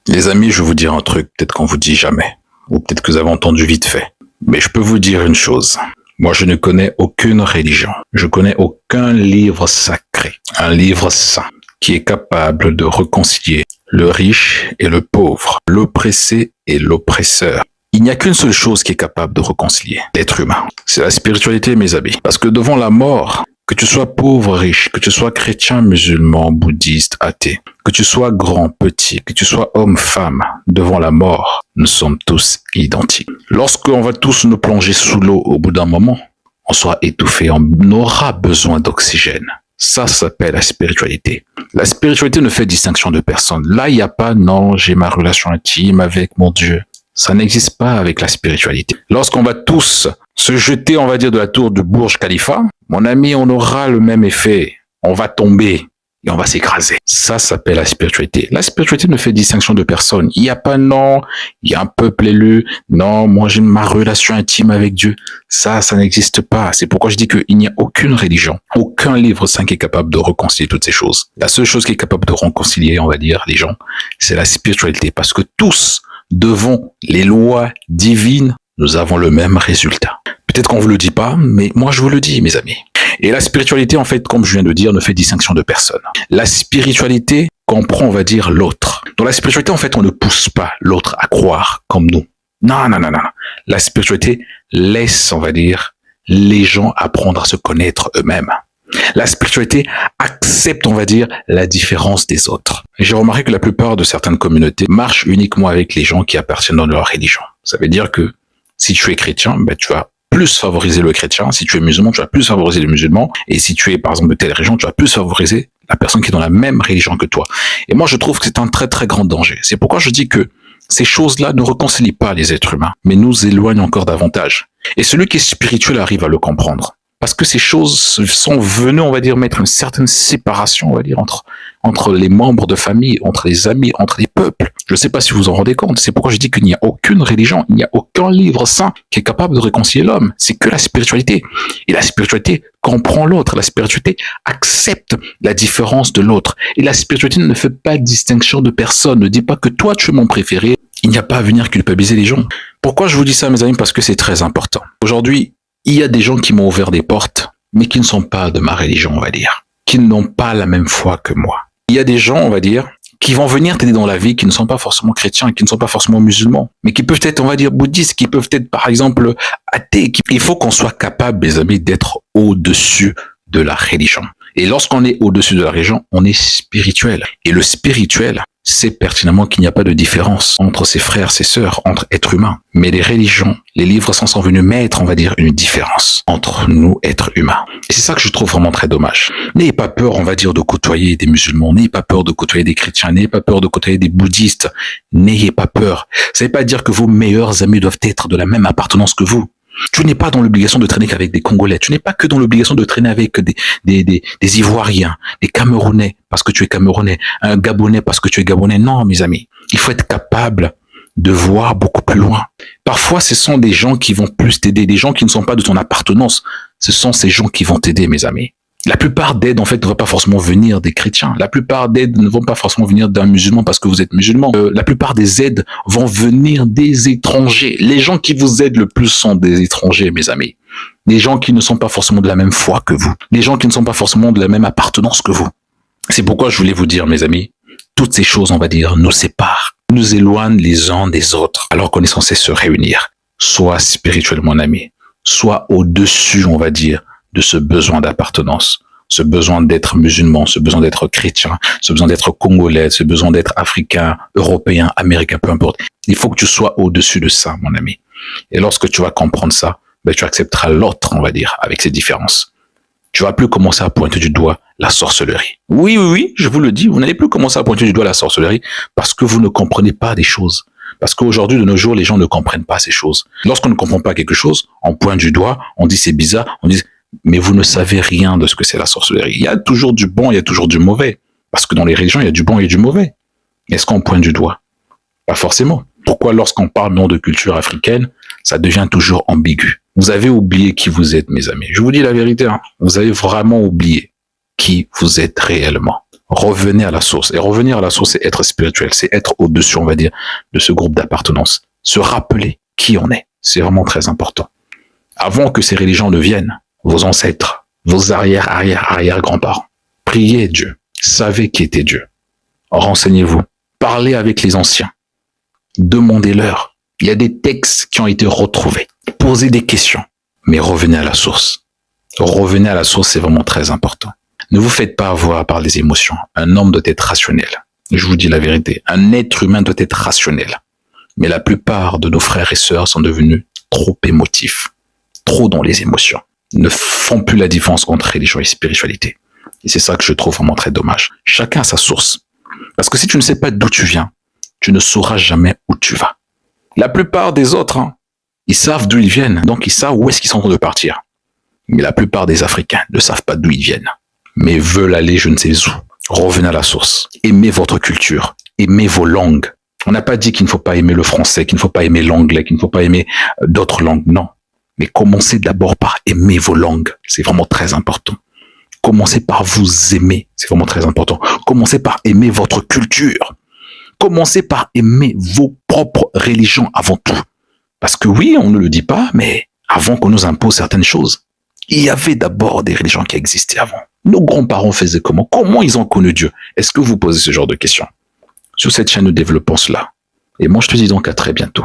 Les amis, je vais vous dire un truc, peut-être qu'on vous dit jamais, ou peut-être que vous avez entendu vite fait. Mais je peux vous dire une chose. Moi, je ne connais aucune religion. Je connais aucun livre sacré, un livre saint, qui est capable de réconcilier le riche et le pauvre, l'oppressé et l'oppresseur. Il n'y a qu'une seule chose qui est capable de réconcilier l'être humain. C'est la spiritualité, mes amis. Parce que devant la mort, que tu sois pauvre, riche, que tu sois chrétien, musulman, bouddhiste, athée, que tu sois grand, petit, que tu sois homme, femme, devant la mort, nous sommes tous identiques. Lorsqu'on va tous nous plonger sous l'eau au bout d'un moment, on sera étouffé, on aura besoin d'oxygène. Ça s'appelle la spiritualité. La spiritualité ne fait distinction de personne. Là, il n'y a pas, non, j'ai ma relation intime avec mon Dieu. Ça n'existe pas avec la spiritualité. Lorsqu'on va tous se jeter, on va dire, de la tour de Burj Khalifa, mon ami, on aura le même effet. On va tomber et on va s'écraser. Ça s'appelle la spiritualité. La spiritualité ne fait distinction de personne. Il n'y a pas, non, il y a un peuple élu. Non, moi, j'ai ma relation intime avec Dieu. Ça n'existe pas. C'est pourquoi je dis qu'il n'y a aucune religion, aucun livre saint qui est capable de réconcilier toutes ces choses. La seule chose qui est capable de réconcilier, on va dire, les gens, c'est la spiritualité. Parce que tous, devant les lois divines, nous avons le même résultat. Peut-être qu'on vous le dit pas, mais moi je vous le dis, mes amis. Et la spiritualité, en fait, comme je viens de dire, ne fait distinction de personne. La spiritualité comprend, on va dire, l'autre. Dans la spiritualité, en fait, on ne pousse pas l'autre à croire comme nous. Non, non, non, non. La spiritualité laisse, on va dire, les gens apprendre à se connaître eux-mêmes. La spiritualité accepte, on va dire, la différence des autres. J'ai remarqué que la plupart de certaines communautés marchent uniquement avec les gens qui appartiennent à leur religion. Ça veut dire que si tu es chrétien, ben, tu vas plus favoriser le chrétien. Si tu es musulman, tu vas plus favoriser les musulmans. Et si tu es, par exemple, de telle région, tu vas plus favoriser la personne qui est dans la même religion que toi. Et moi, je trouve que c'est un très, très grand danger. C'est pourquoi je dis que ces choses-là ne réconcilient pas les êtres humains, mais nous éloignent encore davantage. Et celui qui est spirituel arrive à le comprendre. Parce que ces choses sont venues, on va dire, mettre une certaine séparation, on va dire, entre les membres de famille, entre les amis, entre les peuples. Je ne sais pas si vous vous en rendez compte. C'est pourquoi je dis qu'il n'y a aucune religion, il n'y a aucun livre saint qui est capable de réconcilier l'homme. C'est que la spiritualité. Et la spiritualité comprend l'autre. La spiritualité accepte la différence de l'autre. Et la spiritualité ne fait pas de distinction de personne. Ne dit pas que toi, tu es mon préféré. Il n'y a pas à venir culpabiliser les gens. Pourquoi je vous dis ça, mes amis? Parce que c'est très important. Aujourd'hui, il y a des gens qui m'ont ouvert des portes, mais qui ne sont pas de ma religion, on va dire, qui n'ont pas la même foi que moi. Il y a des gens, on va dire, qui vont venir t'aider dans la vie, qui ne sont pas forcément chrétiens, qui ne sont pas forcément musulmans, mais qui peuvent être, on va dire, bouddhistes, qui peuvent être, par exemple, athées. Il faut qu'on soit capable, mes amis, d'être au-dessus de la religion. Et lorsqu'on est au-dessus de la religion, on est spirituel. Et le spirituel sait pertinemment qu'il n'y a pas de différence entre ses frères, ses sœurs, entre êtres humains. Mais les religions, les livres saints sont venus mettre, on va dire, une différence entre nous, êtres humains. Et c'est ça que je trouve vraiment très dommage. N'ayez pas peur, on va dire, de côtoyer des musulmans. N'ayez pas peur de côtoyer des chrétiens. N'ayez pas peur de côtoyer des bouddhistes. N'ayez pas peur. Ça ne veut pas dire que vos meilleurs amis doivent être de la même appartenance que vous. Tu n'es pas dans l'obligation de traîner qu'avec des Congolais. Tu n'es pas que dans l'obligation de traîner avec des Ivoiriens, des Camerounais parce que tu es Camerounais, un Gabonais parce que tu es Gabonais. Non, mes amis. Il faut être capable de voir beaucoup plus loin. Parfois, ce sont des gens qui vont plus t'aider, des gens qui ne sont pas de ton appartenance. Ce sont ces gens qui vont t'aider, mes amis. La plupart d'aides, en fait, ne vont pas forcément venir des chrétiens. La plupart d'aides ne vont pas forcément venir d'un musulman parce que vous êtes musulman. La plupart des aides vont venir des étrangers. Les gens qui vous aident le plus sont des étrangers, mes amis. Des gens qui ne sont pas forcément de la même foi que vous. Des gens qui ne sont pas forcément de la même appartenance que vous. C'est pourquoi je voulais vous dire, mes amis, toutes ces choses, on va dire, nous séparent, nous éloignent les uns des autres, alors qu'on est censé se réunir. Sois spirituel, mon ami. Sois au-dessus, on va dire, de ce besoin d'appartenance, ce besoin d'être musulman, ce besoin d'être chrétien, ce besoin d'être congolais, ce besoin d'être africain, européen, américain, peu importe. Il faut que tu sois au-dessus de ça, mon ami. Et lorsque tu vas comprendre ça, ben, tu accepteras l'autre, on va dire, avec ses différences. Tu vas plus commencer à pointer du doigt la sorcellerie. Oui, oui, oui, je vous le dis, vous n'allez plus commencer à pointer du doigt la sorcellerie parce que vous ne comprenez pas des choses. Parce qu'aujourd'hui, de nos jours, les gens ne comprennent pas ces choses. Lorsqu'on ne comprend pas quelque chose, on pointe du doigt, on dit c'est bizarre, on dit mais vous ne savez rien de ce que c'est la sorcellerie. Il y a toujours du bon, il y a toujours du mauvais. Parce que dans les religions, il y a du bon et du mauvais. Est-ce qu'on pointe du doigt? Pas forcément. Pourquoi lorsqu'on parle non de culture africaine, ça devient toujours ambigu? Vous avez oublié qui vous êtes, mes amis. Je vous dis la vérité, hein. Vous avez vraiment oublié qui vous êtes réellement. Revenez à la source. Et revenir à la source, c'est être spirituel, c'est être au-dessus, on va dire, de ce groupe d'appartenance. Se rappeler qui on est, c'est vraiment très important. Avant que ces religions ne viennent, vos ancêtres, vos arrière-grands-parents, priez Dieu, savez qui était Dieu. Renseignez-vous, parlez avec les anciens, demandez-leur. Il y a des textes qui ont été retrouvés. Posez des questions, mais revenez à la source. Revenez à la source, c'est vraiment très important. Ne vous faites pas avoir par les émotions. Un homme doit être rationnel. Je vous dis la vérité. Un être humain doit être rationnel. Mais la plupart de nos frères et sœurs sont devenus trop émotifs, trop dans les émotions, ne font plus la différence entre religion et spiritualité. Et c'est ça que je trouve vraiment très dommage. Chacun a sa source. Parce que si tu ne sais pas d'où tu viens, tu ne sauras jamais où tu vas. La plupart des autres, ils savent d'où ils viennent, donc ils savent où est-ce qu'ils sont en train de partir. Mais la plupart des Africains ne savent pas d'où ils viennent, mais veulent aller je ne sais où. Revenez à la source. Aimez votre culture. Aimez vos langues. On n'a pas dit qu'il ne faut pas aimer le français, qu'il ne faut pas aimer l'anglais, qu'il ne faut pas aimer d'autres langues. Non. Mais commencez d'abord par aimer vos langues. C'est vraiment très important. Commencez par vous aimer. C'est vraiment très important. Commencez par aimer votre culture. Commencez par aimer vos propres religions avant tout. Parce que oui, on ne le dit pas, mais avant qu'on nous impose certaines choses, il y avait d'abord des religions qui existaient avant. Nos grands-parents faisaient comment? Comment ils ont connu Dieu? Est-ce que vous posez ce genre de questions? Sur cette chaîne, nous développons cela. Et moi, je te dis donc à très bientôt.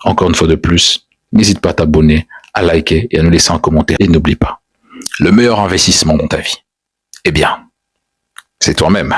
Encore une fois de plus, n'hésite pas à t'abonner, à liker et à nous laisser un commentaire. Et n'oublie pas, le meilleur investissement dans ta vie, eh bien, c'est toi-même.